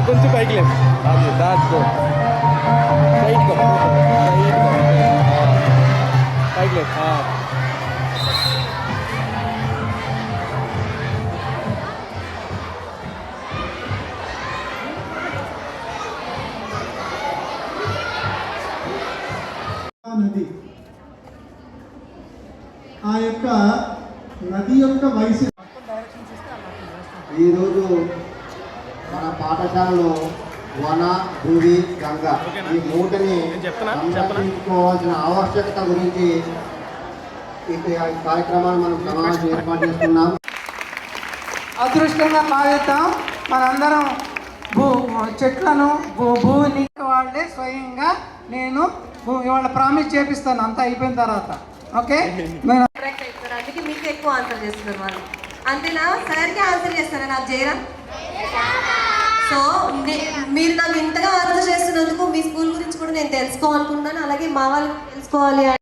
కొంచెం పైకి లేదు అది దాచుకో సైడ్కో పైకి లేదు నది ఆ యొక్క నది యొక్క వయసు ఈరోజు మన పాఠశాలలో వన భూమి గంగ ఈ మూటని సంరక్షించుకోవాల్సిన ఆవశ్యకత గురించి ఈ కార్యక్రమాన్ని మనం సమావేశం ఏర్పాటు చేస్తున్నాం. అదృష్టంగా భావిద్దాం. మనందరం చెట్లను భూమిని వాళ్ళే స్వయంగా నేను ఇవాళ ప్రామిస్ చేపిస్తాను అంతా అయిపోయిన తర్వాత. ఓకే, అందుకే మీకు ఎక్కువ ఆన్సర్ చేస్తున్నారు వాళ్ళు. అంతేనా? సార్కి ఆన్సర్ చేస్తారా నాకు చేయరా? సో మీరు నాకు ఇంతగా ఆన్సర్ చేస్తున్నందుకు మీ స్కూల్ గురించి కూడా నేను తెలుసుకోవాలనుకుంటున్నాను. అలాగే మా వాళ్ళు తెలుసుకోవాలి.